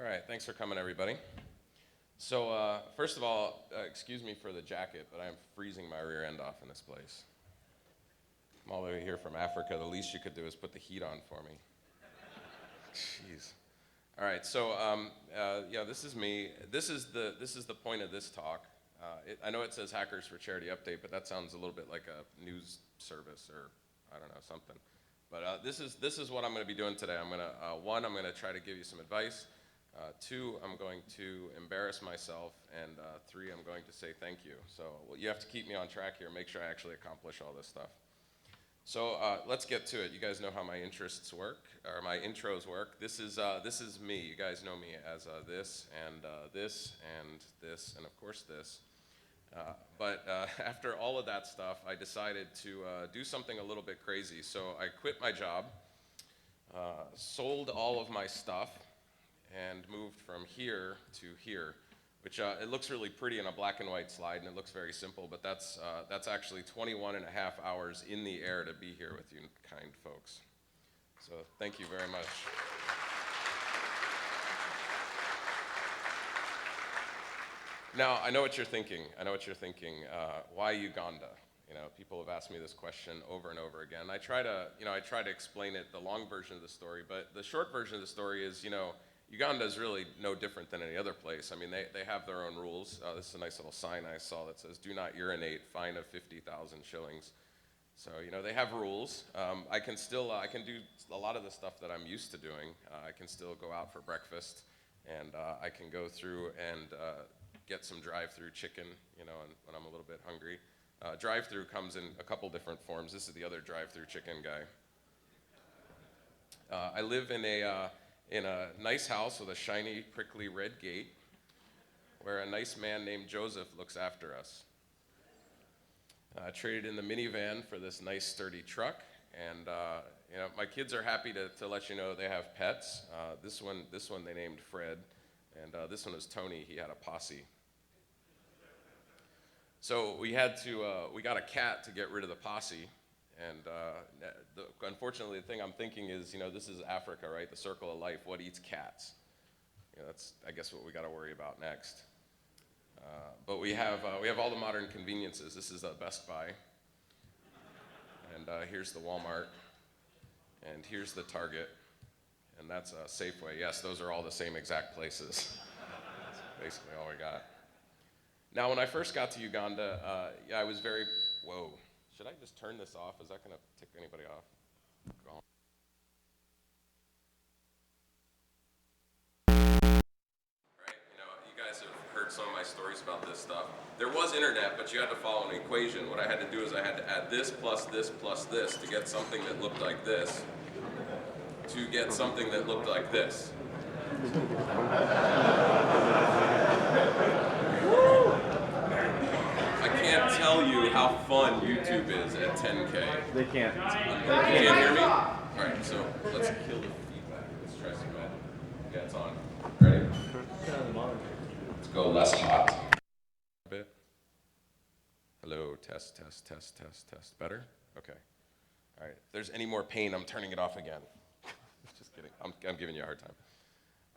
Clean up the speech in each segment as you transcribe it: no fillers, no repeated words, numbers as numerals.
All right, thanks for coming, everybody. So, first of all, excuse me for the jacket, but I'm freezing my rear end off in this place. I'm all the way here from Africa. The least you could do is put the heat on for me. Jeez. All right, so yeah, this is me. This is the point of this talk. I know it says Hackers for Charity Update, but that sounds a little bit like a news service or I don't know, something. But this is what I'm going to be doing today. I'm going to I'm going to try to give you some advice. 2, I'm going to embarrass myself, and 3, I'm going to say thank you. So you have to keep me on track here, make sure I actually accomplish all this stuff. So let's get to it. You guys know how my interests work, or my intros work. This is me. You guys know me as this, and this, and this, and of course this. But after all of that stuff, I decided to do something a little bit crazy. So I quit my job, sold all of my stuff, and moved from here to here, which it looks really pretty in a black and white slide, and it looks very simple, but that's actually 21 and a half hours in the air to be here with you kind folks. So thank you very much. Now, I know what you're thinking. Why Uganda? You know, people have asked me this question over and over again. I try to explain it, the long version of the story, but the short version of the story is, Uganda is really no different than any other place. I mean, they have their own rules. This is a nice little sign I saw that says, "Do not urinate, fine of 50,000 shillings." So, they have rules. I can do a lot of the stuff that I'm used to doing. I can still go out for breakfast, and I can go through and get some drive-through chicken, and when I'm a little bit hungry. Drive-through comes in a couple different forms. This is the other drive-through chicken guy. I live in a nice house with a shiny, prickly red gate where a nice man named Joseph looks after us. I traded in the minivan for this nice, sturdy truck, and my kids are happy to let you know they have pets. This one they named Fred, and this one is Tony. He had a posse. So we got a cat to get rid of the posse. And unfortunately, the thing I'm thinking is, this is Africa, right? The circle of life. What eats cats? That's, I guess, what we got to worry about next. But we have all the modern conveniences. This is a Best Buy, and here's the Walmart, and here's the Target, and that's a Safeway. Yes, those are all the same exact places. That's basically all we got. Now, when I first got to Uganda, I was very whoa. Should I just turn this off? Is that going to tick anybody off? Go on. Right, you guys have heard some of my stories about this stuff. There was internet, but you had to follow an equation. What I had to do is I had to add this plus this plus this to get something that looked like this to get something that looked like this. I can't tell you how fun YouTube is at 10K. They can't. You can't hear me? All right, so let's kill the feedback. Let's try some magic. Yeah, it's on. Ready? Let's go less hot. A bit. Hello, test. Better? Okay. All right. If there's any more pain, I'm turning it off again. Just kidding. I'm giving you a hard time.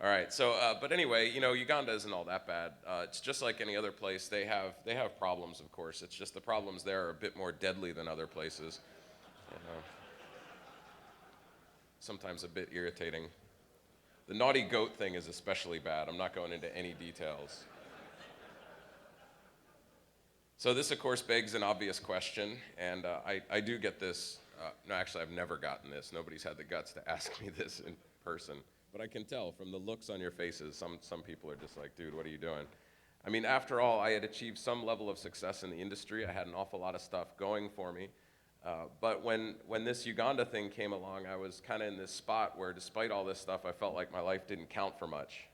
All right, so, but anyway, Uganda isn't all that bad. It's just like any other place. They have problems, of course. It's just the problems there are a bit more deadly than other places. Sometimes a bit irritating. The naughty goat thing is especially bad. I'm not going into any details. So this, of course, begs an obvious question, and I do get this. No, actually, I've never gotten this. Nobody's had the guts to ask me this in person. But I can tell from the looks on your faces, some people are just like, dude, what are you doing? I mean, after all, I had achieved some level of success in the industry. I had an awful lot of stuff going for me. But when this Uganda thing came along, I was kind of in this spot where despite all this stuff, I felt like my life didn't count for much.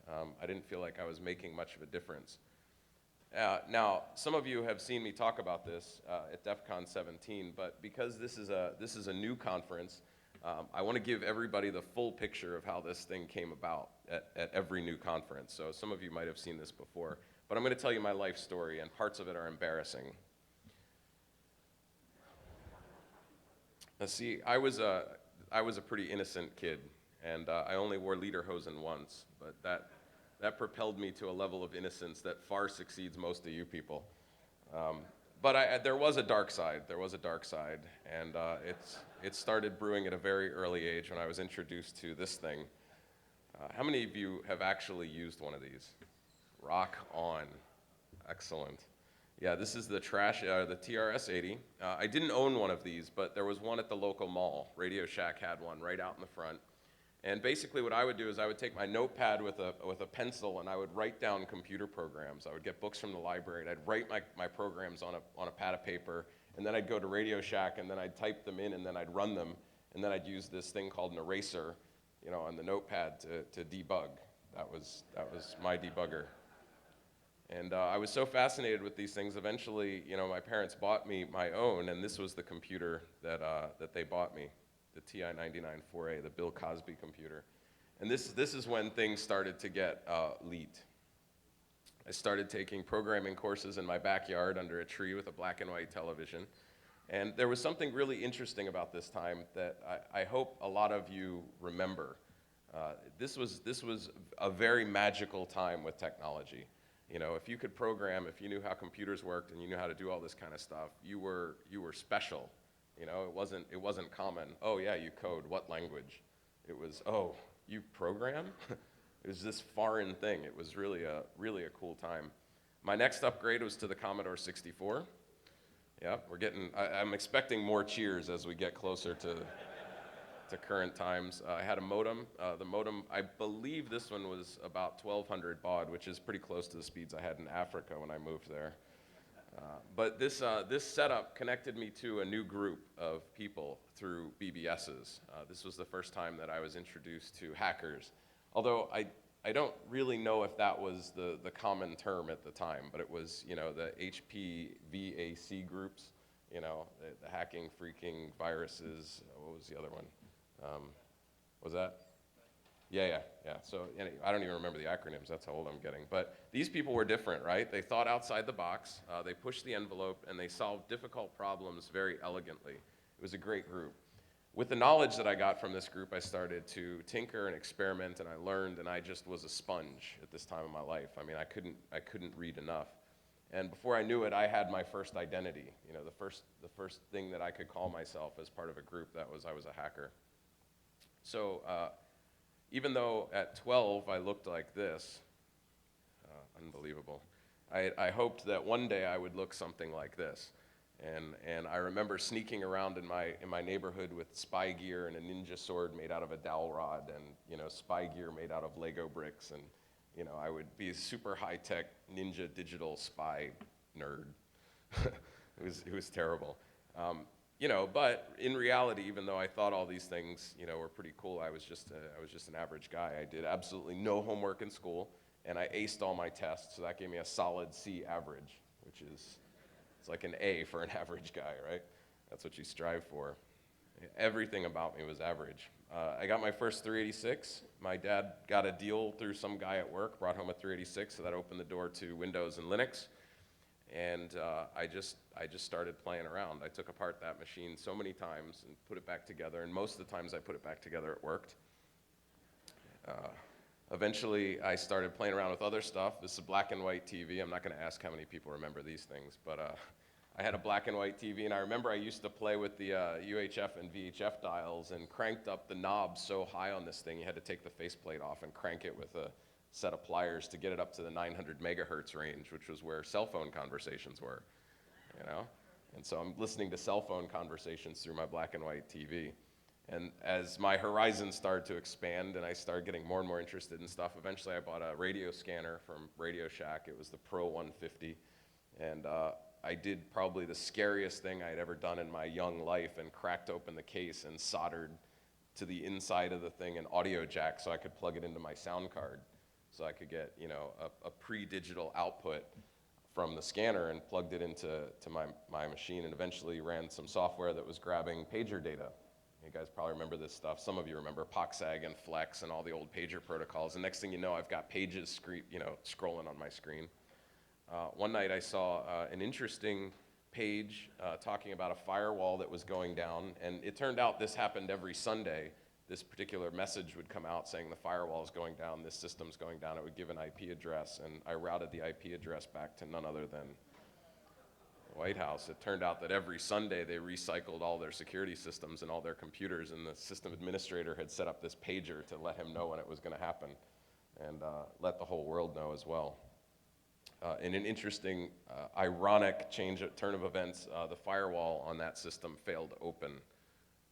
I didn't feel like I was making much of a difference. Now, some of you have seen me talk about this at Defcon 17, but because this is a new conference, I want to give everybody the full picture of how this thing came about at every new conference. So some of you might have seen this before, but I'm going to tell you my life story, and parts of it are embarrassing. Now, see, I was a pretty innocent kid, and I only wore lederhosen once, but that propelled me to a level of innocence that far succeeds most of you people. But there was a dark side. There was a dark side, and it started brewing at a very early age when I was introduced to this thing. How many of you have actually used one of these? Rock on. Excellent. Yeah, this is the TRS-80. I didn't own one of these, but there was one at the local mall. Radio Shack had one right out in the front. And basically what I would do is I would take my notepad with a pencil and I would write down computer programs. I would get books from the library and I'd write my programs on a pad of paper, and then I'd go to Radio Shack and then I'd type them in and then I'd run them, and then I'd use this thing called an eraser, on the notepad to debug. That was my debugger. And I was so fascinated with these things, eventually, my parents bought me my own, and this was the computer that they bought me. The TI-99-4A, the Bill Cosby computer. And this is when things started to get elite. I started taking programming courses in my backyard under a tree with a black and white television. And there was something really interesting about this time that I hope a lot of you remember. This was a very magical time with technology. If you could program, if you knew how computers worked and you knew how to do all this kind of stuff, you were special. It wasn't common. Oh yeah, you code. What language? It was, oh, you program? It was this foreign thing. It was really a cool time. My next upgrade was to the Commodore 64. Yeah, I'm expecting more cheers as we get closer to current times. I had a modem. The modem, I believe this one was about 1200 baud, which is pretty close to the speeds I had in Africa when I moved there. But this setup connected me to a new group of people through BBSs. This was the first time that I was introduced to hackers. Although I don't really know if that was the common term at the time, but it was, the HPVAC groups, the hacking, freaking, viruses. What was the other one? Was that? Yeah. So I don't even remember the acronyms. That's how old I'm getting. But these people were different, right? They thought outside the box. They pushed the envelope, and they solved difficult problems very elegantly. It was a great group. With the knowledge that I got from this group, I started to tinker and experiment, and I learned, and I just was a sponge at this time of my life. I mean, I couldn't read enough. And before I knew it, I had my first identity. The first thing that I could call myself as part of a group, I was a hacker. So even though at 12 I looked like this, unbelievable, I hoped that one day I would look something like this. And I remember sneaking around in my neighborhood with spy gear and a ninja sword made out of a dowel rod, and spy gear made out of Lego bricks, and I would be a super high-tech ninja digital spy nerd. It was terrible. But in reality, even though I thought all these things, were pretty cool, I was just an average guy. I did absolutely no homework in school, and I aced all my tests, so that gave me a solid C average, which is, it's like an A for an average guy, right? That's what you strive for. Everything about me was average. I got my first 386. My dad got a deal through some guy at work, brought home a 386, so that opened the door to Windows and Linux. And I just started playing around. I took apart that machine so many times and put it back together, and most of the times I put it back together, it worked. Eventually, I started playing around with other stuff. This is a black and white TV. I'm not going to ask how many people remember these things, but I had a black and white TV, and I remember I used to play with the UHF and VHF dials and cranked up the knobs so high on this thing, you had to take the faceplate off and crank it with a set of pliers to get it up to the 900 megahertz range, which was where cell phone conversations were, And so I'm listening to cell phone conversations through my black and white TV. And as my horizons started to expand and I started getting more and more interested in stuff, eventually I bought a radio scanner from Radio Shack. It was the Pro 150. And I did probably the scariest thing I had ever done in my young life, and cracked open the case and soldered to the inside of the thing an audio jack so I could plug it into my sound card, so I could get a pre-digital output from the scanner, and plugged it into my machine, and eventually ran some software that was grabbing pager data. You guys probably remember this stuff. Some of you remember POXAG and Flex and all the old pager protocols. And next thing you know, I've got pages scrolling on my screen. One night I saw an interesting page talking about a firewall that was going down, and it turned out this happened every Sunday, this particular message would come out saying the firewall is going down, this system's going down. It would give an IP address, and I routed the IP address back to none other than the White House. It turned out that every Sunday they recycled all their security systems and all their computers, and the system administrator had set up this pager to let him know when it was going to happen, and let the whole world know as well. In an interesting, ironic turn of events, the firewall on that system failed to open.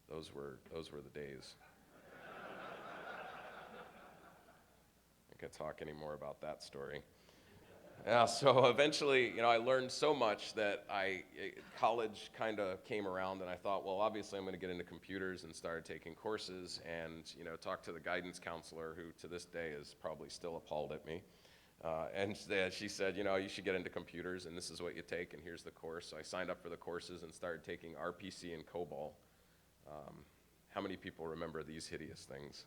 Those were the days. I can't talk anymore about that story. Yeah, so eventually, I learned so much that college kind of came around, and I thought, well, obviously I'm going to get into computers, and started taking courses, and talked to the guidance counselor, who to this day is probably still appalled at me. And she said, you should get into computers, and this is what you take, and here's the course. So I signed up for the courses and started taking RPC and COBOL. How many people remember these hideous things?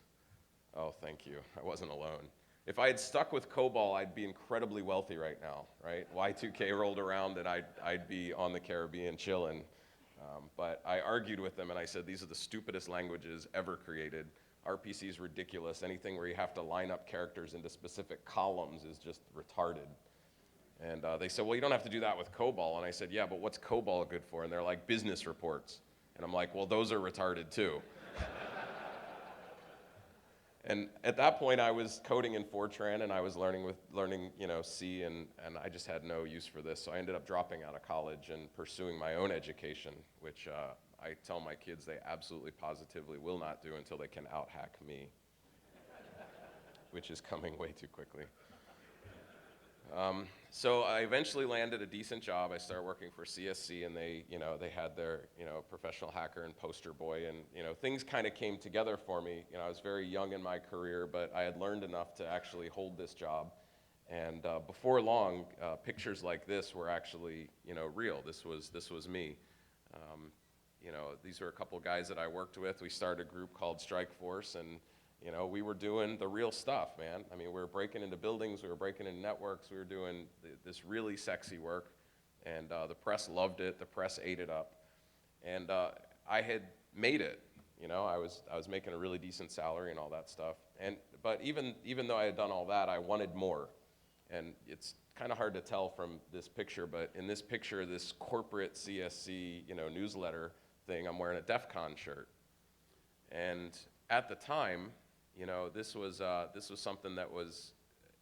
Oh, thank you. I wasn't alone. If I had stuck with COBOL, I'd be incredibly wealthy right now, right? Y2K rolled around, and I'd be on the Caribbean chilling. But I argued with them, and I said, these are the stupidest languages ever created. RPC is ridiculous. Anything where you have to line up characters into specific columns is just retarded. And they said, well, you don't have to do that with COBOL. And I said, yeah, but what's COBOL good for? And they're like, business reports. And I'm like, well, those are retarded too. And at that point, I was coding in Fortran, and I was learning C, and I just had no use for this. So I ended up dropping out of college and pursuing my own education, which I tell my kids they absolutely positively will not do until they can out-hack me, which is coming way too quickly. So I eventually landed a decent job. I started working for CSC, and they had their, professional hacker and poster boy, and, things kind of came together for me. I was very young in my career, but I had learned enough to actually hold this job. And before long, pictures like this were actually, real. This was me. These were a couple guys that I worked with. We started a group called Strike Force, and we were doing the real stuff, man. I mean, we were breaking into buildings, we were breaking into networks, we were doing this really sexy work, and the press loved it, the press ate it up. And I had made it, I was making a really decent salary and all that stuff. But even though I had done all that, I wanted more. And it's kind of hard to tell from this picture, but in this picture, this corporate CSC, newsletter thing, I'm wearing a Defcon shirt. And at the time, this was something that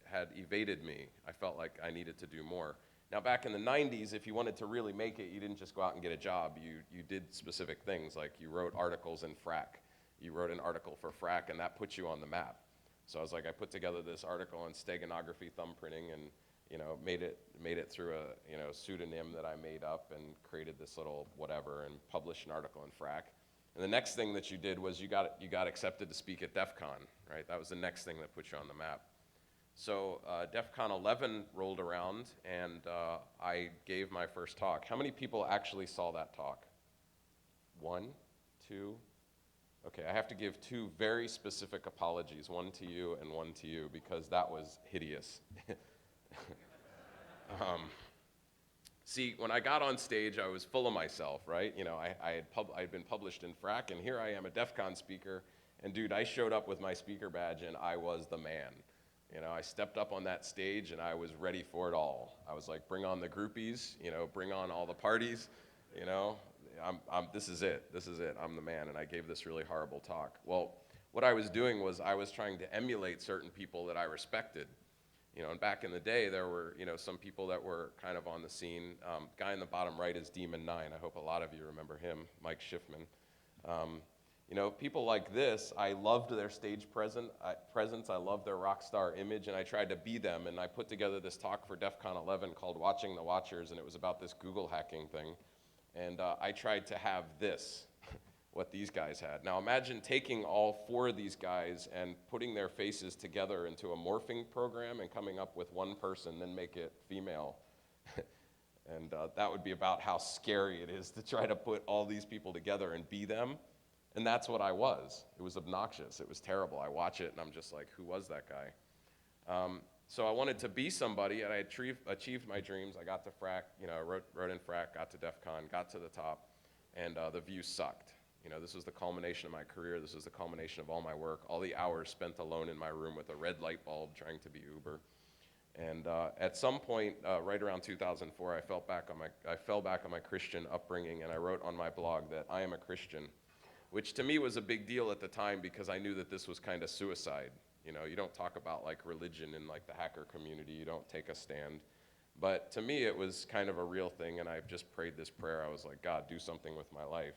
had evaded me. I felt like I needed to do more. Now, back in the 90s, if you wanted to really make it, you didn't just go out and get a job. You did specific things, like you wrote articles in FRAC. You wrote an article for FRAC, and that put you on the map. So I was like, I put together this article on steganography thumbprinting, and made it through a pseudonym that I made up, and created this little whatever, and published an article in FRAC. And the next thing that you did was you got accepted to speak at Defcon, right? That was the next thing that put you on the map. So Defcon 11 rolled around, and I gave my first talk. How many people actually saw that talk? 1, 2. Okay, I have to give 2 very specific apologies, one to you and one to you, because that was hideous. See, when I got on stage, I was full of myself, right? I'd been published in FRAC, and here I am, a Defcon speaker, and dude, I showed up with my speaker badge, and I was the man. I stepped up on that stage, and I was ready for it all. I was like, bring on the groupies, bring on all the parties, this is it, I'm the man, and I gave this really horrible talk. Well, what I was doing was I was trying to emulate certain people that I respected. And back in the day, there were, some people that were kind of on the scene. Guy in the bottom right is Demon 9. I hope a lot of you remember him, Mike Schiffman. People like this, I loved their stage presence. I loved their rock star image, and I tried to be them. And I put together this talk for Defcon 11 called Watching the Watchers, and it was about this Google hacking thing. And I tried to have this, what these guys had. Now imagine taking all 4 of these guys and putting their faces together into a morphing program and coming up with one person, then make it female. And that would be about how scary it is to try to put all these people together and be them. And that's what I was. It was obnoxious. It was terrible. I watch it and I'm just like, who was that guy? So I wanted to be somebody, and I achieved my dreams. I got to FRAC, wrote in FRAC, got to Defcon, got to the top, and the views sucked. This was the culmination of my career. This was the culmination of all my work, all the hours spent alone in my room with a red light bulb trying to be Uber. And at some point, right around 2004, I fell back on my Christian upbringing, and I wrote on my blog that I am a Christian, which to me was a big deal at the time because I knew that this was kind of suicide. You don't talk about like religion in like the hacker community. You don't take a stand. But to me, it was kind of a real thing, and I just prayed this prayer. I was like, God, do something with my life.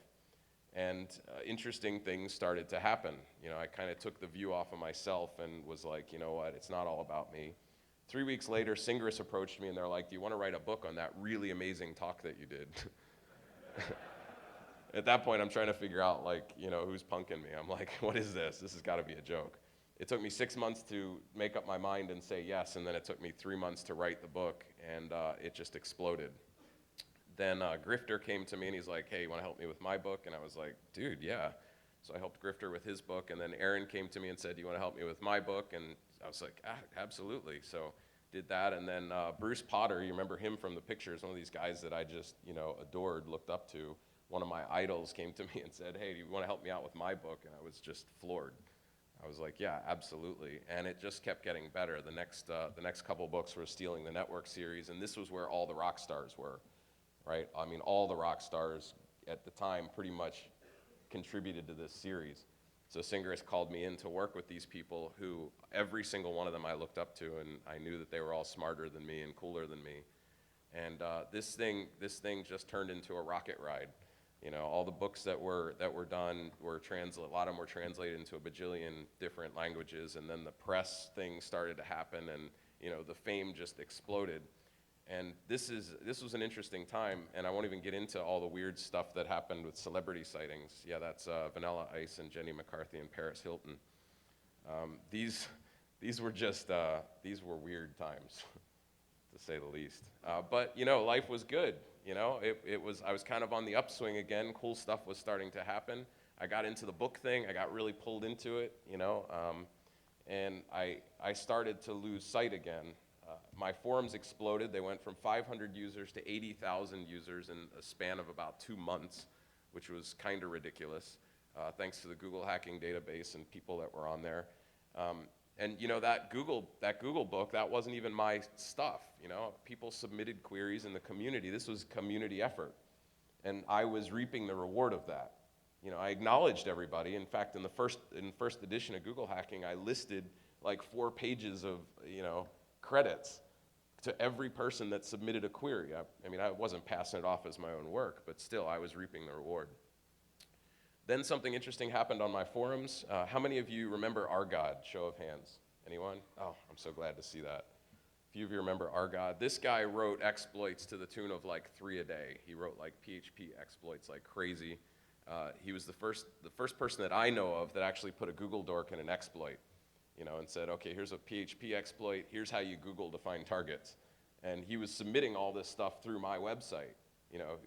And interesting things started to happen. I kind of took the view off of myself and was like, you know what, it's not all about me. 3 weeks later, Singress approached me and they're like, do you want to write a book on that really amazing talk that you did? At that point, I'm trying to figure out like, who's punking me. I'm like, what is this? This has got to be a joke. It took me 6 months to make up my mind and say yes, and then it took me 3 months to write the book, and it just exploded. Then Grifter came to me and he's like, hey, you want to help me with my book? And I was like, dude, yeah. So I helped Grifter with his book, and then Aaron came to me and said, do you want to help me with my book? And I was like, absolutely. So did that, and then Bruce Potter, you remember him from the pictures, one of these guys that I just, adored, looked up to. One of my idols came to me and said, hey, do you want to help me out with my book? And I was just floored. I was like, yeah, absolutely. And it just kept getting better. The next couple books were Stealing the Network series, and this was where all the rock stars were. Right? I mean, all the rock stars at the time pretty much contributed to this series. So Singress called me in to work with these people who, every single one of them I looked up to, and I knew that they were all smarter than me and cooler than me. And this thing just turned into a rocket ride. All the books that were done were a lot of them were translated into a bajillion different languages, and then the press thing started to happen, and the fame just exploded. And this was an interesting time, and I won't even get into all the weird stuff that happened with celebrity sightings. Yeah, that's Vanilla Ice and Jenny McCarthy and Paris Hilton. These were weird times, to say the least. But life was good. I was kind of on the upswing again. Cool stuff was starting to happen. I got into the book thing. I got really pulled into it. And I started to lose sight again. My forums exploded. They went from 500 users to 80,000 users in a span of about 2 months, which was kind of ridiculous, thanks to the Google hacking database and people that were on there. And that Google book, that wasn't even my stuff. People submitted queries in the community. This was community effort, and I was reaping the reward of that. I acknowledged everybody. In fact, in first edition of Google hacking, I listed like 4 pages of credits to every person that submitted a query. I wasn't passing it off as my own work, but still, I was reaping the reward. Then something interesting happened on my forums. How many of you remember Argod? Show of hands. Anyone? Oh, I'm so glad to see that. A few of you remember Argod. This guy wrote exploits to the tune of like 3 a day. He wrote like PHP exploits like crazy. He was the first person that I know of that actually put a Google dork in an exploit. And said, okay, here's a PHP exploit, here's how you Google to find targets. And he was submitting all this stuff through my website.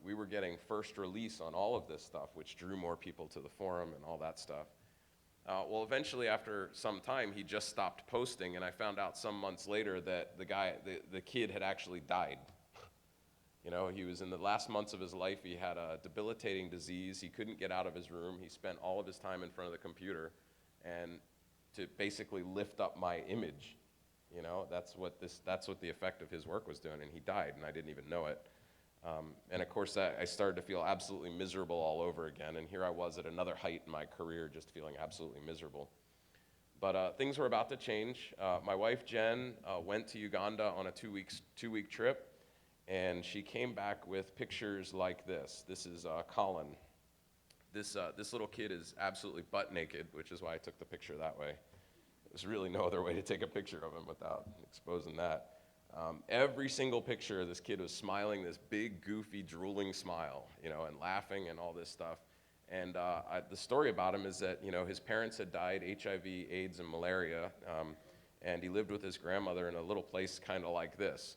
We were getting first release on all of this stuff, which drew more people to the forum and all that stuff. Well, eventually, after some time, he just stopped posting, and I found out some months later that the kid had actually died. He was in the last months of his life. He had a debilitating disease. He couldn't get out of his room. He spent all of his time in front of the computer, and to basically lift up my image. That's what the effect of his work was doing, and he died, and I didn't even know it. And of course, I started to feel absolutely miserable all over again, and here I was at another height in my career, just feeling absolutely miserable. But things were about to change. My wife, Jen, went to Uganda on a two-week trip, and she came back with pictures like this. This is Colin. This little kid is absolutely butt naked, which is why I took the picture that way. There's really no other way to take a picture of him without exposing that. Every single picture, this kid was smiling, this big, goofy, drooling smile, and laughing and all this stuff. And the story about him is that, his parents had died, HIV, AIDS, and malaria, and he lived with his grandmother in a little place kind of like this.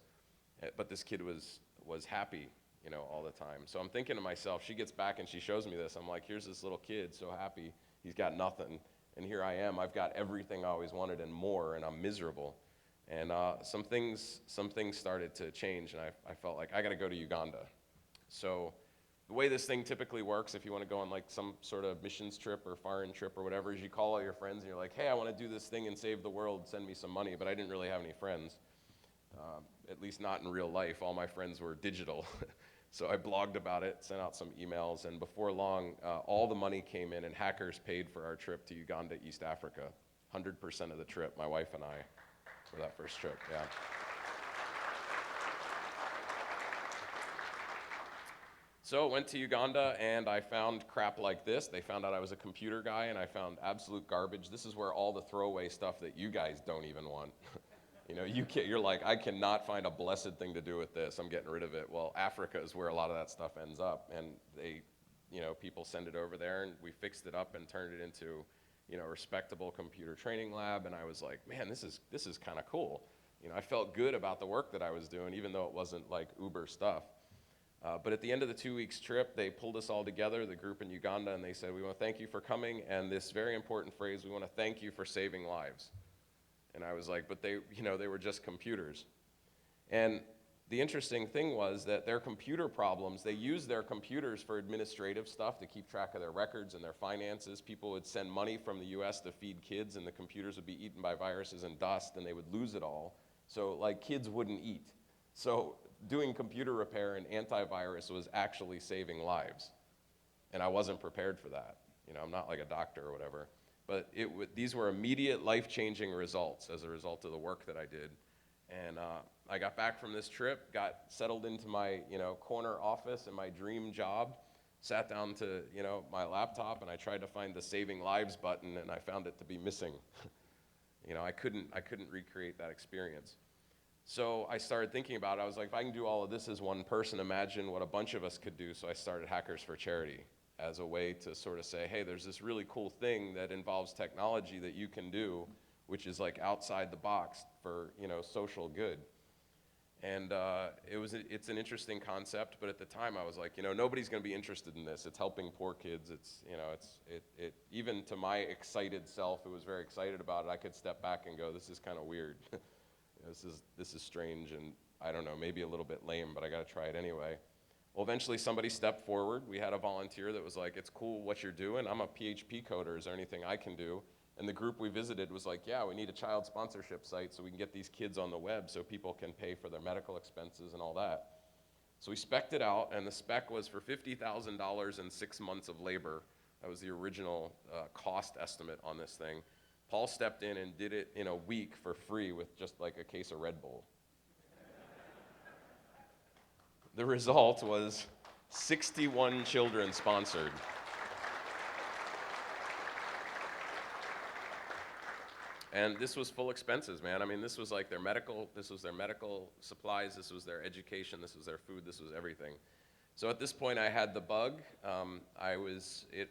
But this kid was happy, all the time. So I'm thinking to myself, she gets back and she shows me this. I'm like, here's this little kid, so happy. He's got nothing. And here I am. I've got everything I always wanted and more, and I'm miserable. And some things started to change, and I felt like I got to go to Uganda. So The way this thing typically works, if you want to go on like some sort of missions trip or foreign trip or whatever, is you call all your friends and you're like, hey, I want to do this thing and save the world, send me some money. But I didn't really have any friends, at least not in real life. All my friends were digital. So I blogged about it, sent out some emails, and before long, all the money came in and hackers paid for our trip to Uganda, East Africa. 100% of the trip, my wife and I, for that first trip, yeah. So I went to Uganda and I found crap like this. They found out I was a computer guy and I found absolute garbage. This is where all the throwaway stuff that you guys don't even want. You know, you're like, I cannot find a blessed thing to do with this. I'm getting rid of it. Well, Africa is where a lot of that stuff ends up. And they, you know, people send it over there and we fixed it up and turned it into, you know, a respectable computer training lab. And I was like, man, this is kind of cool. You know, I felt good about the work that I was doing, even though it wasn't like uber stuff. But at the end of the 2 weeks trip, they pulled us all together, the group in Uganda, and they said, we want to thank you for coming, and this very important phrase, we want to thank you for saving lives. And I was like, but they, you know, they were just computers. And the interesting thing was that their computer problems, they used their computers for administrative stuff to keep track of their records and their finances. People would send money from the US to feed kids, and the computers would be eaten by viruses and dust, and they would lose it all. So, like, kids wouldn't eat. So doing computer repair and antivirus was actually saving lives. And I wasn't prepared for that. You know, I'm not like a doctor or whatever. But these were immediate life-changing results as a result of the work that I did. And I got back from this trip, got settled into my, you know, corner office in my dream job, sat down to, you know, my laptop, and I tried to find the saving lives button, and I found it to be missing. You know, I couldn't recreate that experience. So I started thinking about it. I was like, if I can do all of this as one person, imagine what a bunch of us could do. So I started Hackers for Charity as a way to sort of say, hey, there's this really cool thing that involves technology that you can do, which is like outside the box for, you know, social good. And it's an interesting concept, but at the time I was like, you know, nobody's going to be interested in this. It's helping poor kids. It's, you know, it even to my excited self who was very excited about it, I could step back and go, this is kind of weird. This is strange and I don't know, maybe a little bit lame, but I got to try it anyway. Well, eventually somebody stepped forward. We had a volunteer that was like, it's cool what you're doing. I'm a PHP coder. Is there anything I can do? And the group we visited was like, yeah, we need a child sponsorship site so we can get these kids on the web so people can pay for their medical expenses and all that. So we spec'd it out, and the spec was for $50,000 and 6 months of labor. That was the original cost estimate on this thing. Paul stepped in and did it in a week for free with just like a case of Red Bull. The result was 61 children sponsored. And this was full expenses, man. I mean, this was like their medical supplies, this was their education, this was their food, this was everything. So at this point I had the bug. I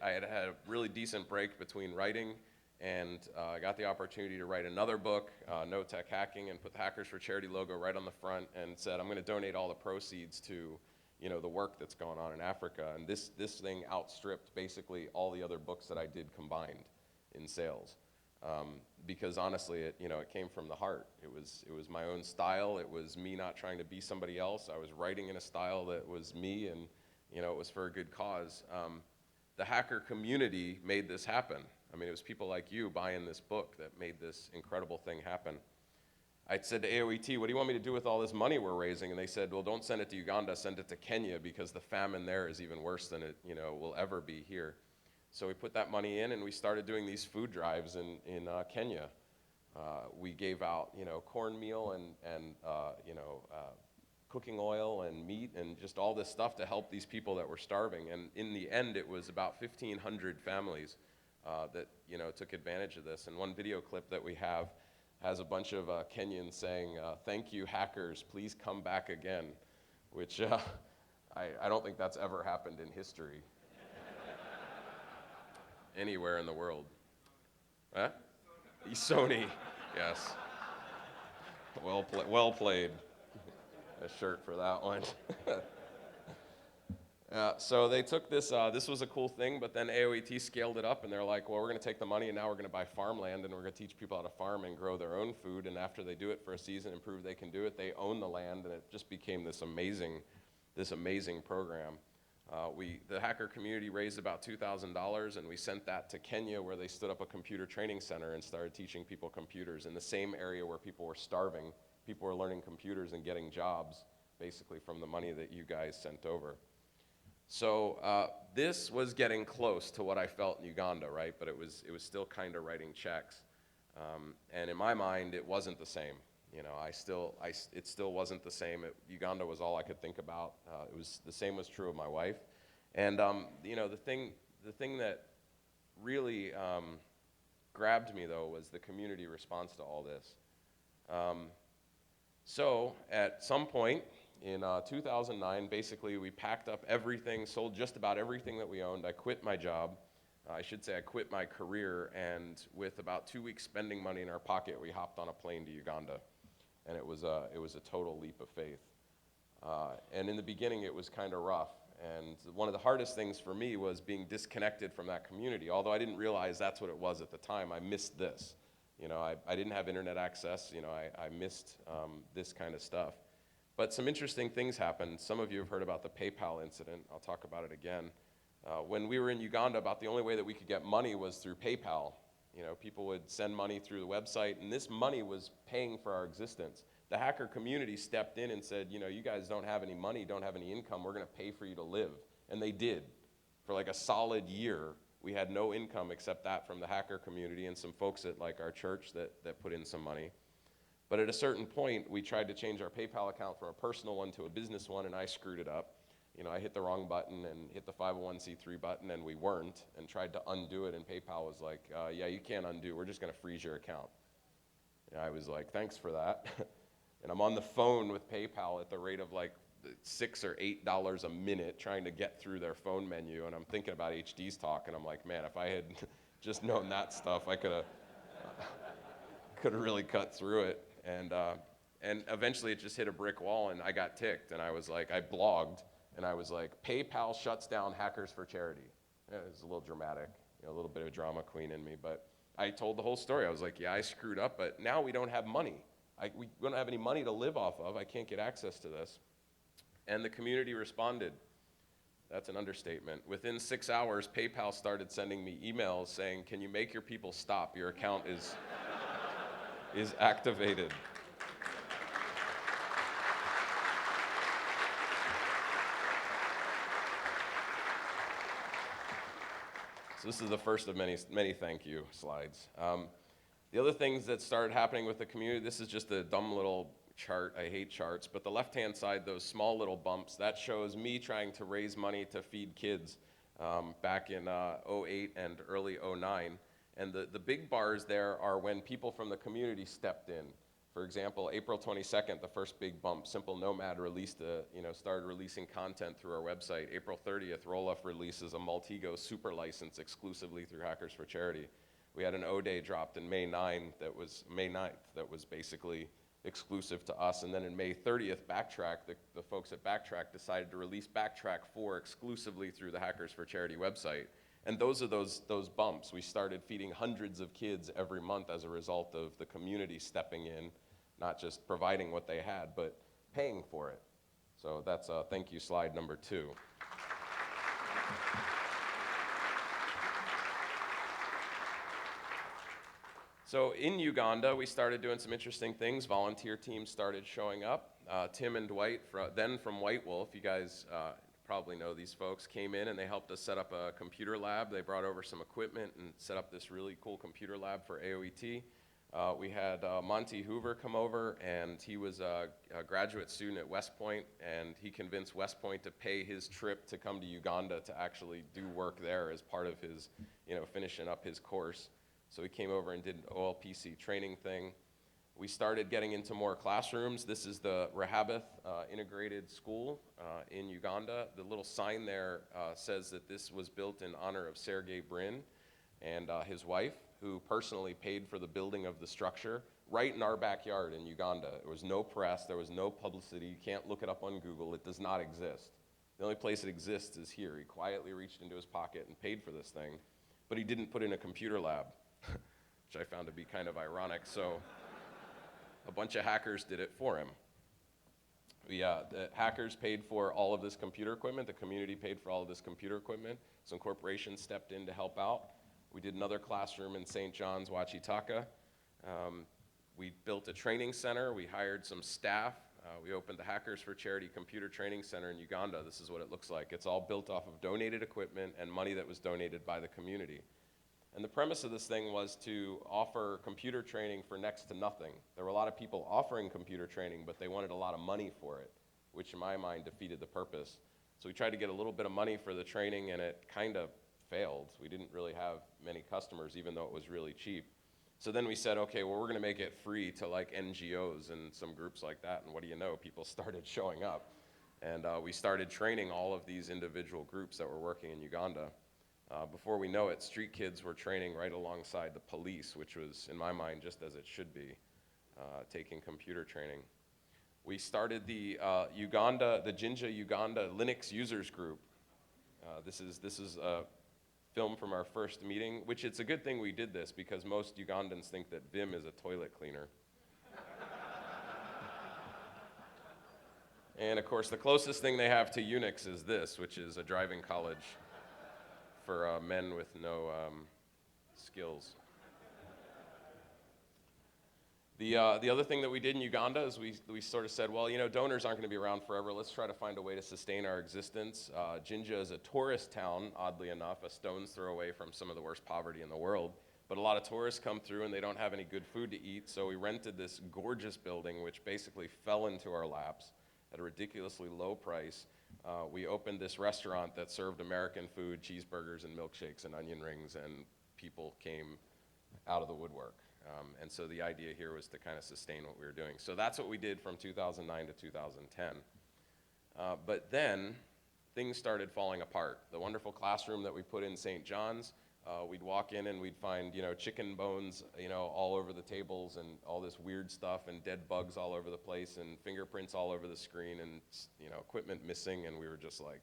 had had a really decent break between writing, and I got the opportunity to write another book, No Tech Hacking, and put the Hackers for Charity logo right on the front and said, I'm going to donate all the proceeds to, you know, the work that's going on in Africa. And this thing outstripped basically all the other books that I did combined in sales. Because honestly, it came from the heart. It was my own style. It was me not trying to be somebody else. I was writing in a style that was me, and, you know, it was for a good cause. The hacker community made this happen. I mean, it was people like you buying this book that made this incredible thing happen. I said to AOET, what do you want me to do with all this money we're raising? And they said, well, don't send it to Uganda, send it to Kenya, because the famine there is even worse than it, you know, will ever be here. So we put that money in, and we started doing these food drives in Kenya. We gave out, you know, cornmeal and cooking oil and meat and just all this stuff to help these people that were starving. And in the end, it was about 1,500 families that, you know, took advantage of this. And one video clip that we have has a bunch of Kenyans saying, thank you, hackers, please come back again, which I don't think that's ever happened in history anywhere in the world. Huh? Sony, yes. Well played. A shirt for that one. So they took this, this was a cool thing, but then AOET scaled it up, and they're like, well, we're going to take the money, and now we're going to buy farmland, and we're going to teach people how to farm and grow their own food, and after they do it for a season and prove they can do it, they own the land, and it just became this amazing program. The hacker community raised about $2,000, and we sent that to Kenya, where they stood up a computer training center and started teaching people computers in the same area where people were starving. People were learning computers and getting jobs, basically from the money that you guys sent over. So this was getting close to what I felt in Uganda, right? But it was still kind of writing checks. And in my mind, it wasn't the same. You know, it still wasn't the same. Uganda was all I could think about. The same was true of my wife. And you know, the thing that really grabbed me though was the community response to all this. So at some point in 2009, basically we packed up everything, sold just about everything that we owned. I quit my job. I should say I quit my career, and with about 2 weeks spending money in our pocket, we hopped on a plane to Uganda. And it was a total leap of faith. And in the beginning, it was kind of rough. And one of the hardest things for me was being disconnected from that community. Although I didn't realize that's what it was at the time, I missed this. You know, I didn't have internet access. You know, I missed this kind of stuff. But some interesting things happened. Some of you have heard about the PayPal incident. I'll talk about it again. When we were in Uganda, about the only way that we could get money was through PayPal. You know, people would send money through the website, and this money was paying for our existence. The hacker community stepped in and said, you know, you guys don't have any money, don't have any income, we're gonna pay for you to live. And they did. For like a solid year, we had no income except that from the hacker community and some folks at like our church that put in some money. But at a certain point, we tried to change our PayPal account from a personal one to a business one, and I screwed it up. You know, I hit the wrong button and hit the 501c3 button, and we weren't, and tried to undo it, and PayPal was like, yeah, you can't undo, we're just gonna freeze your account. And I was like, thanks for that. And I'm on the phone with PayPal at the rate of like $6 or $8 a minute trying to get through their phone menu, and I'm thinking about HD's talk, and I'm like, man, if I had just known that stuff, I could have really cut through it. And eventually it just hit a brick wall, and I got ticked, and I was like, I blogged, and I was like, PayPal shuts down hackers for charity. Yeah, it was a little dramatic, you know, a little bit of a drama queen in me, but I told the whole story. I was like, yeah, I screwed up, but now we don't have money. We don't have any money to live off of. I can't get access to this. And the community responded. That's an understatement. Within 6 hours, PayPal started sending me emails saying, can you make your people stop? Your account is activated. So this is the first of many thank you slides. The other things that started happening with the community, this is just a dumb little chart. I hate charts, but the left-hand side, those small little bumps, that shows me trying to raise money to feed kids back in '08 and early '09. And the big bars there are when people from the community stepped in. For example, April 22nd, the first big bump, Simple Nomad started releasing content through our website. April 30th, Roloff releases a Maltego super license exclusively through Hackers for Charity. We had an O-Day dropped in May 9th that was basically exclusive to us. And then in May 30th, Backtrack, the folks at Backtrack decided to release Backtrack 4 exclusively through the Hackers for Charity website. And those are those bumps. We started feeding hundreds of kids every month as a result of the community stepping in, not just providing what they had, but paying for it. So that's thank you slide number 2. So in Uganda, we started doing some interesting things. Volunteer teams started showing up. Tim and Dwight, then from White Wolf, you guys probably know these folks, came in and they helped us set up a computer lab. They brought over some equipment and set up this really cool computer lab for AOET. We had Monty Hoover come over, and he was a graduate student at West Point, and he convinced West Point to pay his trip to come to Uganda to actually do work there as part of his, finishing up his course. So he came over and did an OLPC training thing. We started getting into more classrooms. This is the Rehoboth Integrated School in Uganda. The little sign there says that this was built in honor of Sergey Brin and his wife, who personally paid for the building of the structure right in our backyard in Uganda. There was no press, there was no publicity. You can't look it up on Google. It does not exist. The only place it exists is here. He quietly reached into his pocket and paid for this thing, but he didn't put in a computer lab, which I found to be kind of ironic. So a bunch of hackers did it for him. The hackers paid for all of this computer equipment. The community paid for all of this computer equipment. Some corporations stepped in to help out. We did another classroom in St. John's, Wachitaka. We built a training center. We hired some staff. We opened the Hackers for Charity Computer Training Center in Uganda. This is what it looks like. It's all built off of donated equipment and money that was donated by the community. And the premise of this thing was to offer computer training for next to nothing. There were a lot of people offering computer training, but they wanted a lot of money for it, which in my mind defeated the purpose. So we tried to get a little bit of money for the training, and it kind of failed. We didn't really have many customers, even though it was really cheap. So then we said, okay, well, we're gonna make it free to like NGOs and some groups like that, and what do you know, people started showing up. And we started training all of these individual groups that were working in Uganda. Before we know it, street kids were training right alongside the police, which was, in my mind, just as it should be, taking computer training. We started the Jinja Uganda Linux Users Group. This is a film from our first meeting, which it's a good thing we did this because most Ugandans think that Vim is a toilet cleaner. And of course, the closest thing they have to Unix is this, which is a driving college for men with no skills. The other thing that we did in Uganda is we sort of said, well, you know, donors aren't going to be around forever. Let's try to find a way to sustain our existence. Jinja is a tourist town, oddly enough, a stone's throw away from some of the worst poverty in the world. But a lot of tourists come through and they don't have any good food to eat, so we rented this gorgeous building, which basically fell into our laps at a ridiculously low price. We opened this restaurant that served American food, cheeseburgers and milkshakes and onion rings, and people came out of the woodwork. And so the idea here was to kind of sustain what we were doing. So that's what we did from 2009 to 2010. But then things started falling apart. The wonderful classroom that we put in St. John's, we'd walk in and we'd find, you know, chicken bones, you know, all over the tables and all this weird stuff and dead bugs all over the place and fingerprints all over the screen and, you know, equipment missing, and we were just like,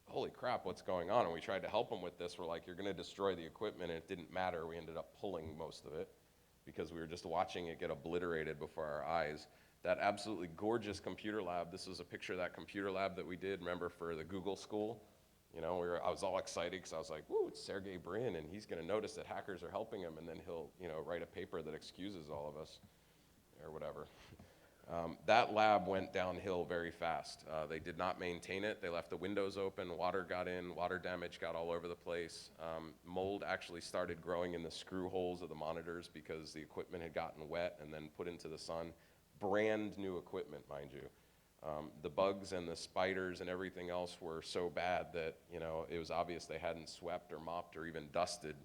holy crap, what's going on? And we tried to help them with this. We're like, you're going to destroy the equipment, and it didn't matter. We ended up pulling most of it because we were just watching it get obliterated before our eyes. That absolutely gorgeous computer lab, this was a picture of that computer lab that we did, remember, for the Google school. You know, I was all excited because I was like, woo, it's Sergey Brin, and he's going to notice that hackers are helping him, and then he'll, you know, write a paper that excuses all of us, or whatever. That lab went downhill very fast. They did not maintain it. They left the windows open, water got in, water damage got all over the place. Mold actually started growing in the screw holes of the monitors because the equipment had gotten wet and then put into the sun. Brand new equipment, mind you. The bugs and the spiders and everything else were so bad that, you know, it was obvious they hadn't swept or mopped or even dusted.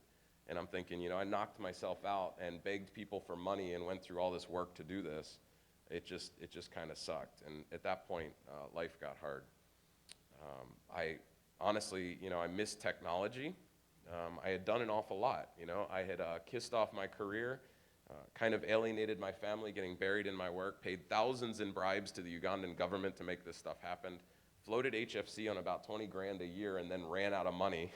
And I'm thinking, you know, I knocked myself out and begged people for money and went through all this work to do this. It just kind of sucked. And at that point, life got hard. I honestly, you know, I missed technology. I had done an awful lot, you know. I had kissed off my career, kind of alienated my family, getting buried in my work, paid thousands in bribes to the Ugandan government to make this stuff happen, floated HFC on about 20 grand a year, and then ran out of money.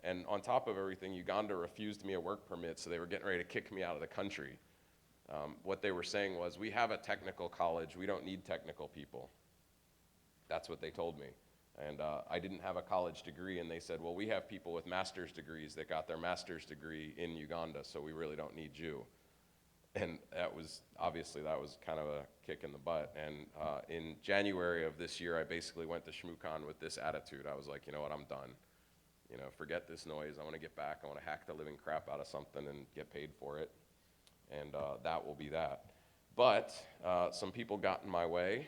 And on top of everything, Uganda refused me a work permit, so they were getting ready to kick me out of the country. What they were saying was, we have a technical college, we don't need technical people. That's what they told me. And I didn't have a college degree, and they said, well, we have people with master's degrees that got their master's degree in Uganda, so we really don't need you. And that was, obviously, that was kind of a kick in the butt. And in January of this year, I basically went to ShmooCon with this attitude. I was like, you know what, I'm done. You know, forget this noise. I want to get back. I want to hack the living crap out of something and get paid for it. And that will be that. But some people got in my way.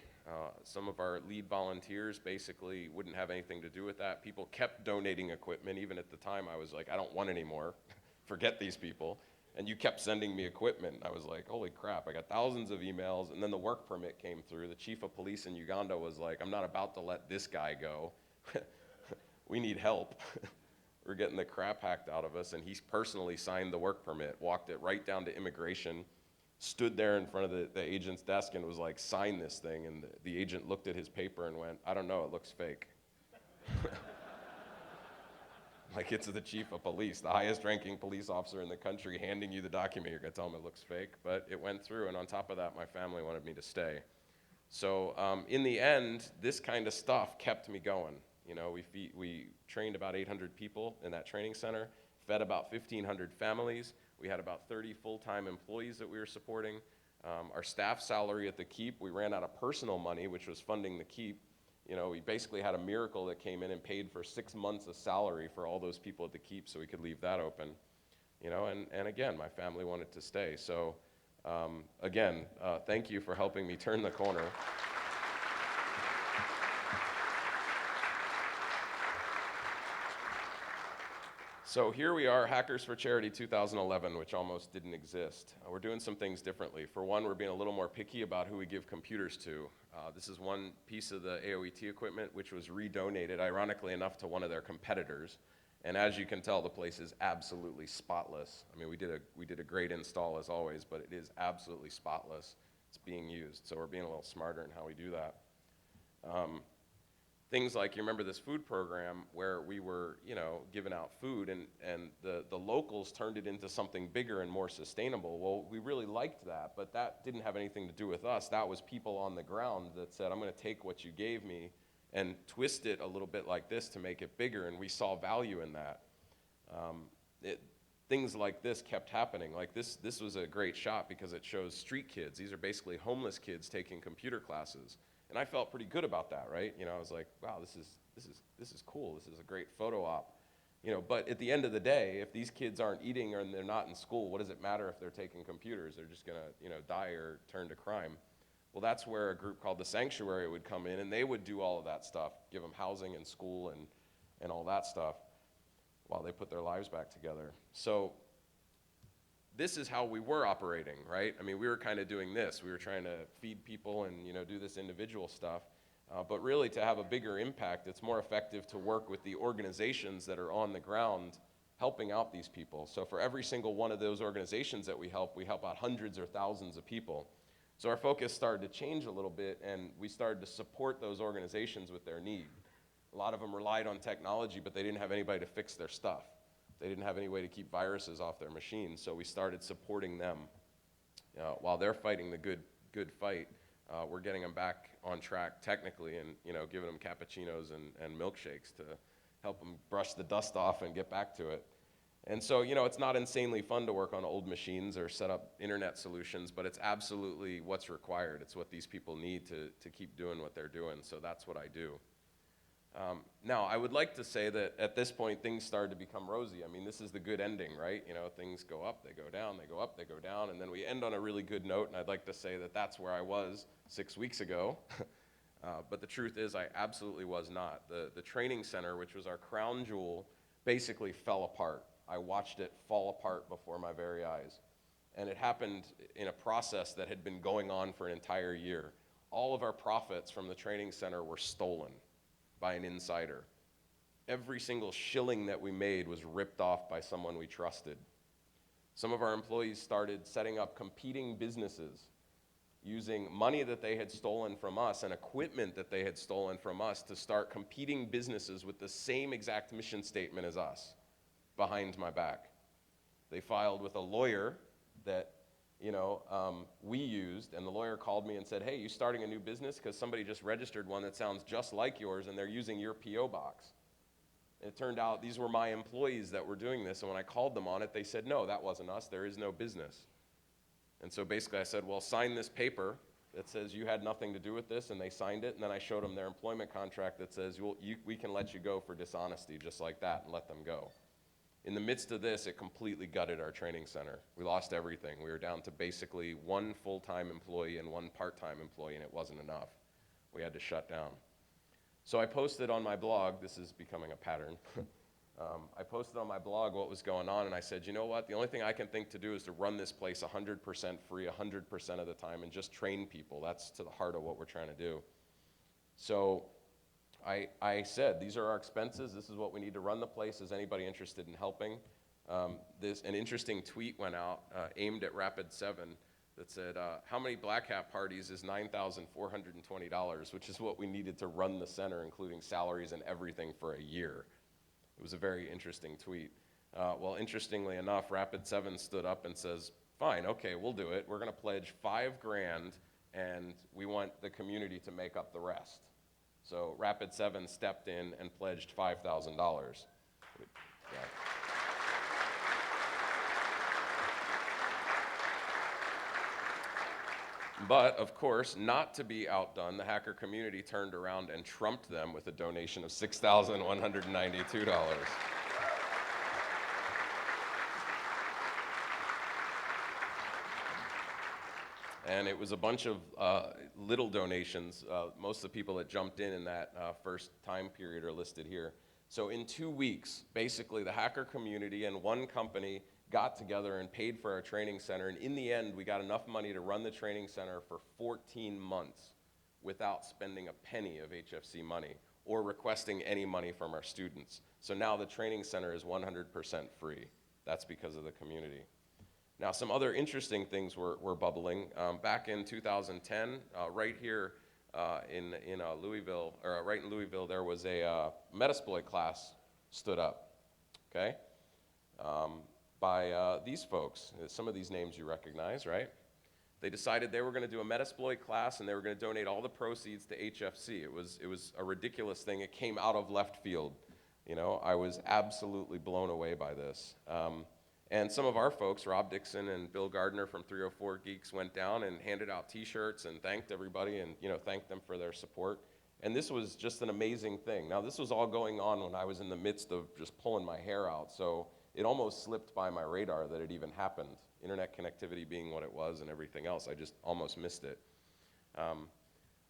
Some of our lead volunteers basically wouldn't have anything to do with that. People kept donating equipment. Even at the time, I was like, I don't want any more. Forget these people. And you kept sending me equipment. I was like, holy crap, I got thousands of emails. And then the work permit came through. The chief of police in Uganda was like, I'm not about to let this guy go. We need help. We're getting the crap hacked out of us. And he personally signed the work permit, walked it right down to immigration, stood there in front of the agent's desk and was like, sign this thing. And the agent looked at his paper and went, I don't know, it looks fake. Like, it's the chief of police, the highest ranking police officer in the country, handing you the document. You're gonna tell him it looks fake. But it went through, and on top of that, my family wanted me to stay. So in the end, this kind of stuff kept me going. You know, we trained about 800 people in that training center, fed about 1,500 families. We had about 30 full-time employees that we were supporting. Our staff salary at the Keep, we ran out of personal money, which was funding the Keep. You know, we basically had a miracle that came in and paid for 6 months of salary for all those people at the Keep so we could leave that open. You know, and again, my family wanted to stay. So again, thank you for helping me turn the corner. So here we are, Hackers for Charity 2011, which almost didn't exist. We're doing some things differently. For one, we're being a little more picky about who we give computers to. This is one piece of the AOET equipment which was redonated, ironically enough, to one of their competitors. And as you can tell, the place is absolutely spotless. I mean, we did a great install as always, but it is absolutely spotless. It's being used, so we're being a little smarter in how we do that. Things like, you remember this food program where we were, you know, giving out food and the locals turned it into something bigger and more sustainable. Well, we really liked that, but that didn't have anything to do with us. That was people on the ground that said, I'm gonna take what you gave me and twist it a little bit like this to make it bigger, and we saw value in that. Things like this kept happening. Like this was a great shot because it shows street kids. These are basically homeless kids taking computer classes. And I felt pretty good about that, right? You know, I was like, wow, this is cool. This is a great photo op. You know, but at the end of the day, if these kids aren't eating and they're not in school, what does it matter if they're taking computers? They're just gonna, you know, die or turn to crime. Well, that's where a group called the Sanctuary would come in, and they would do all of that stuff, give them housing and school and all that stuff while they put their lives back together. So this is how we were operating, right? I mean, we were kind of doing this. We were trying to feed people and, you know, do this individual stuff. But really, to have a bigger impact, it's more effective to work with the organizations that are on the ground helping out these people. So for every single one of those organizations that we help out hundreds or thousands of people. So our focus started to change a little bit, and we started to support those organizations with their need. A lot of them relied on technology, but they didn't have anybody to fix their stuff. They didn't have any way to keep viruses off their machines, so we started supporting them. While they're fighting the good fight, we're getting them back on track technically, and, you know, giving them cappuccinos and milkshakes to help them brush the dust off and get back to it. And so, you know, it's not insanely fun to work on old machines or set up internet solutions, but it's absolutely what's required. It's what these people need to keep doing what they're doing, so that's what I do. Now, I would like to say that at this point, things started to become rosy. I mean, this is the good ending, right? You know, things go up, they go down, they go up, they go down, and then we end on a really good note, and I'd like to say that that's where I was 6 weeks ago. But the truth is, I absolutely was not. The training center, which was our crown jewel, basically fell apart. I watched it fall apart before my very eyes. And it happened in a process that had been going on for an entire year. All of our profits from the training center were stolen by an insider. Every single shilling that we made was ripped off by someone we trusted. Some of our employees started setting up competing businesses using money that they had stolen from us and equipment that they had stolen from us to start competing businesses with the same exact mission statement as us behind my back. They filed with a lawyer that, you know, we used, and the lawyer called me and said, hey, you starting a new business? Because somebody just registered one that sounds just like yours, and they're using your P.O. box. And it turned out these were my employees that were doing this, and when I called them on it, they said, no, that wasn't us, there is no business. And so basically I said, well, sign this paper that says you had nothing to do with this, and they signed it, and then I showed them their employment contract that says we can let you go for dishonesty, just like that, and let them go. In the midst of this, it completely gutted our training center. We lost everything. We were down to basically one full-time employee and one part-time employee, and it wasn't enough. We had to shut down. So I posted on my blog, this is becoming a pattern, I posted on my blog what was going on, and I said, you know what, the only thing I can think to do is to run this place 100% free, 100% of the time, and just train people. That's to the heart of what we're trying to do. So I said, these are our expenses, this is what we need to run the place, is anybody interested in helping? An interesting tweet went out aimed at Rapid 7 that said, how many black hat parties is $9,420, which is what we needed to run the center, including salaries and everything for a year. It was a very interesting tweet. Well, interestingly enough, Rapid 7 stood up and says, fine, okay, we'll do it. We're gonna pledge $5,000 and we want the community to make up the rest. So Rapid7 stepped in and pledged $5,000. Yeah. But, of course, not to be outdone, the hacker community turned around and trumped them with a donation of $6,192. And it was a bunch of little donations. Most of the people that jumped in that first time period are listed here. So in 2 weeks, basically the hacker community and one company got together and paid for our training center. And in the end, we got enough money to run the training center for 14 months without spending a penny of HFC money or requesting any money from our students. So now the training center is 100% free. That's because of the community. Now, some other interesting things were bubbling. Back in 2010, right here in Louisville, or right in Louisville, there was a Metasploit class stood up, okay, by these folks. Some of these names you recognize, right? They decided they were going to do a Metasploit class, and they were going to donate all the proceeds to HFC. It was a ridiculous thing. It came out of left field. You know, I was absolutely blown away by this. And some of our folks, Rob Dixon and Bill Gardner from 304 Geeks, went down and handed out T-shirts and thanked everybody and, you know, thanked them for their support. And this was just an amazing thing. Now, this was all going on when I was in the midst of just pulling my hair out, so it almost slipped by my radar that it even happened. Internet connectivity being what it was and everything else, I just almost missed it.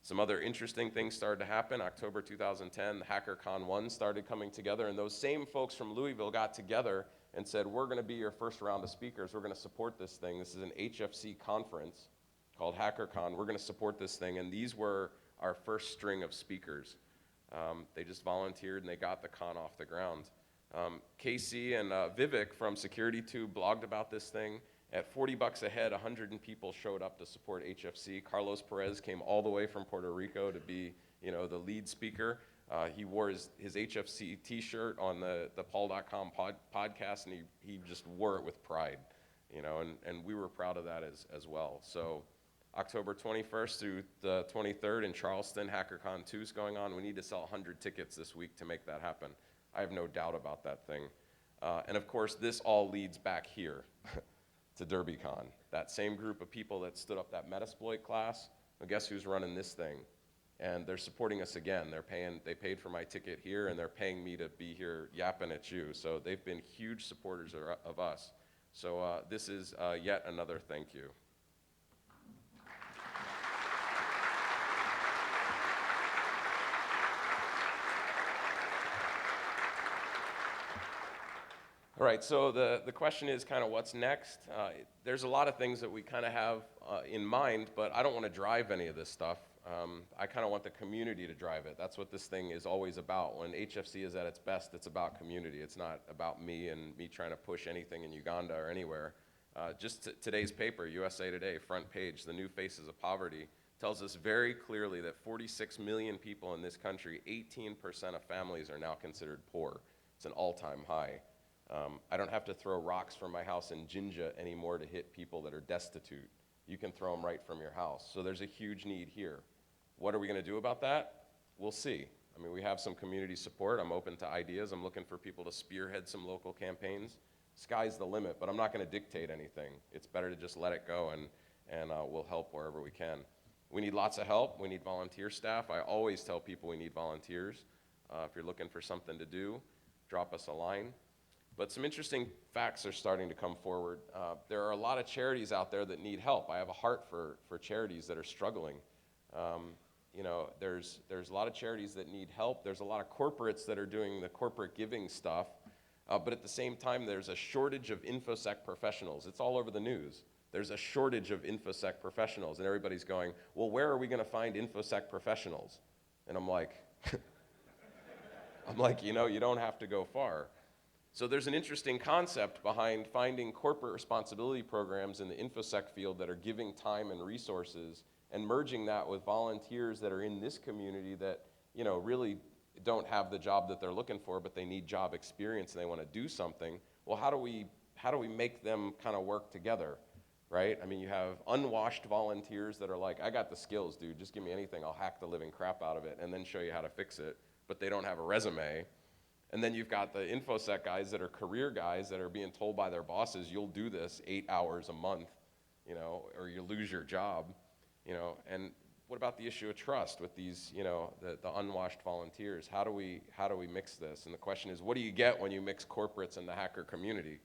Some other interesting things started to happen. October 2010, the HackerCon 1 started coming together, and those same folks from Louisville got together and said, we're going to be your first round of speakers. We're going to support this thing. This is an HFC conference called HackerCon. We're going to support this thing, and these were our first string of speakers. They just volunteered, and they got the con off the ground. Casey and Vivek from SecurityTube blogged about this thing. At $40 a head, 100 people showed up to support HFC. Carlos Perez came all the way from Puerto Rico to be, you know, the lead speaker. He wore his HFC T-shirt on the Paul.com podcast, and he just wore it with pride, you know, and we were proud of that as well. So October 21st through the 23rd in Charleston, HackerCon 2 is going on. We need to sell 100 tickets this week to make that happen. I have no doubt about that thing. And of course, this all leads back here to DerbyCon. That same group of people that stood up that Metasploit class, well, guess who's running this thing? And they're supporting us again. They paid for my ticket here, and they're paying me to be here yapping at you. So they've been huge supporters of us. So this is yet another thank you. All right, so the question is kind of what's next? There's a lot of things that we kind of have in mind, but I don't want to drive any of this stuff. I kind of want the community to drive it. That's what this thing is always about. When HFC is at its best, it's about community. It's not about me and me trying to push anything in Uganda or anywhere. Just today's paper, USA Today, front page, The New Faces of Poverty, tells us very clearly that 46 million people in this country, 18% of families are now considered poor. It's an all-time high. I don't have to throw rocks from my house in Jinja anymore to hit people that are destitute. You can throw them right from your house. So there's a huge need here. What are we going to do about that? We'll see. I mean, we have some community support. I'm open to ideas. I'm looking for people to spearhead some local campaigns. Sky's the limit, but I'm not going to dictate anything. It's better to just let it go, and we'll help wherever we can. We need lots of help. We need volunteer staff. I always tell people we need volunteers. If you're looking for something to do, drop us a line. But some interesting facts are starting to come forward. There are a lot of charities out there that need help. I have a heart for charities that are struggling. You know, there's a lot of charities that need help. There's a lot of corporates that are doing the corporate giving stuff. But at the same time, there's a shortage of InfoSec professionals. It's all over the news. There's a shortage of InfoSec professionals, and everybody's going, well, where are we going to find InfoSec professionals? And I'm like, you know, you don't have to go far. So there's an interesting concept behind finding corporate responsibility programs in the InfoSec field that are giving time and resources and merging that with volunteers that are in this community that, you know, really don't have the job that they're looking for, but they need job experience and they want to do something. Well, how do we make them kind of work together, right? I mean, you have unwashed volunteers that are like, I got the skills, dude, just give me anything, I'll hack the living crap out of it and then show you how to fix it, but they don't have a resume. And then you've got the InfoSec guys that are career guys that are being told by their bosses, you'll do this 8 hours a month, you know, or you lose your job, you know. And what about the issue of trust with these, you know, the unwashed volunteers? How do we mix this? And the question is, what do you get when you mix corporates and the hacker community?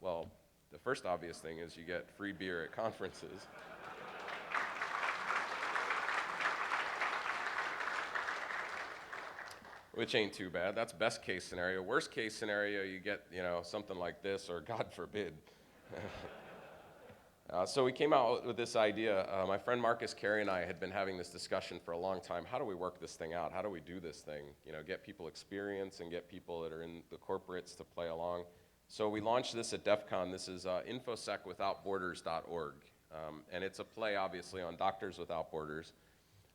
Well, the first obvious thing is you get free beer at conferences. Which ain't too bad. That's best case scenario. Worst case scenario, you get, you know, something like this, or God forbid. So we came out with this idea. My friend Marcus Carey and I had been having this discussion for a long time. How do we work this thing out? How do we do this thing? You know, get people experience and get people that are in the corporates to play along. So we launched this at Defcon. This is infosecwithoutborders.org. And it's a play, obviously, on Doctors Without Borders.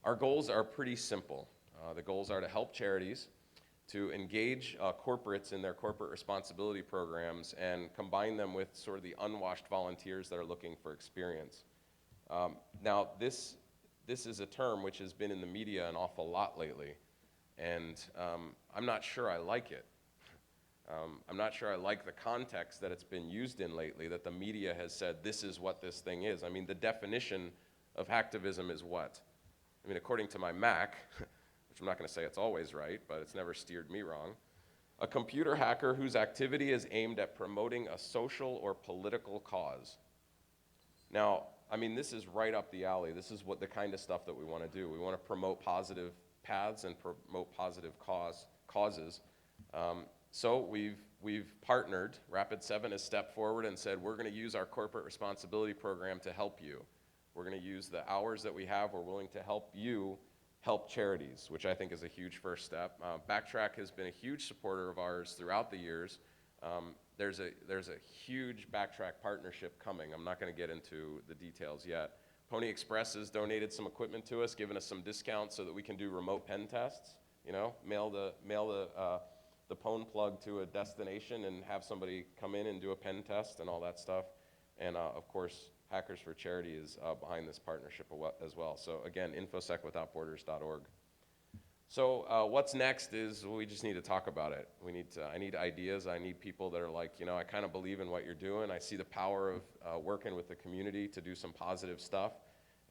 Our goals are pretty simple. The goals are to help charities, to engage corporates in their corporate responsibility programs and combine them with sort of the unwashed volunteers that are looking for experience. Now, this is a term which has been in the media an awful lot lately, and I'm not sure I like it. I'm not sure I like the context that it's been used in lately, that the media has said this is what this thing is. I mean, the definition of hacktivism is what? I mean, according to my Mac, which I'm not going to say it's always right, but it's never steered me wrong, a computer hacker whose activity is aimed at promoting a social or political cause. Now, I mean, this is right up the alley. This is what the kind of stuff that we want to do. We want to promote positive paths and promote positive causes. So we've partnered. Rapid7 has stepped forward and said, we're going to use our corporate responsibility program to help you. We're going to use the hours that we have. We're willing to help you help charities, which I think is a huge first step. Backtrack has been a huge supporter of ours throughout the years. There's a huge Backtrack partnership coming. I'm not going to get into the details yet. Pony Express has donated some equipment to us, given us some discounts so that we can do remote pen tests. You know, mail the Pwn plug to a destination and have somebody come in and do a pen test and all that stuff. And of course, Hackers for Charity is behind this partnership as well. So again, infosecwithoutborders.org. So what's next is we just need to talk about it. I need ideas. I need people that are like, you know, I kind of believe in what you're doing. I see the power of working with the community to do some positive stuff.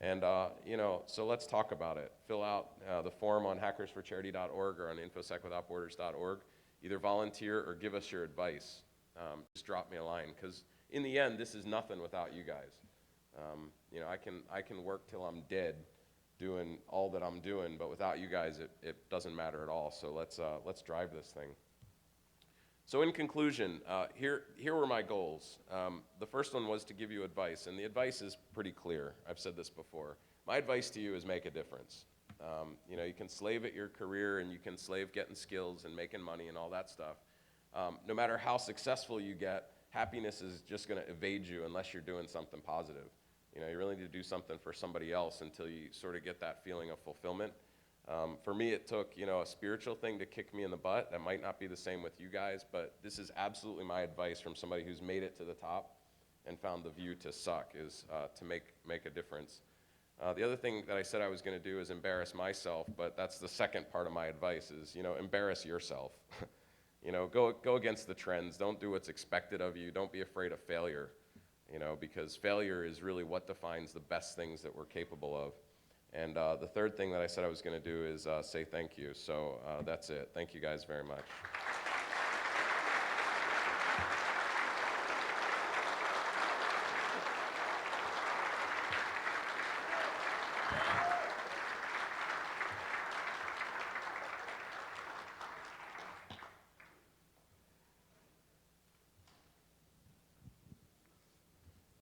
And, you know, so let's talk about it. Fill out the form on hackersforcharity.org or on infosecwithoutborders.org. Either volunteer or give us your advice. Just drop me a line, because in the end, this is nothing without you guys. You know, I can work till I'm dead doing all that I'm doing, but without you guys, it doesn't matter at all. So let's drive this thing. So in conclusion, here were my goals. The first one was to give you advice, and the advice is pretty clear. I've said this before. My advice to you is make a difference. You know, you can slave at your career, and you can slave getting skills and making money and all that stuff. No matter how successful you get, happiness is just going to evade you unless you're doing something positive. You know, you really need to do something for somebody else until you sort of get that feeling of fulfillment. For me, it took, you know, a spiritual thing to kick me in the butt. That might not be the same with you guys, but this is absolutely my advice from somebody who's made it to the top and found the view to suck, is to make a difference. The other thing that I said I was going to do is embarrass myself, but that's the second part of my advice is, you know, embarrass yourself. You know, go against the trends. Don't do what's expected of you. Don't be afraid of failure, you know, because failure is really what defines the best things that we're capable of. And the third thing that I said I was going to do is say thank you. So that's it. Thank you guys very much.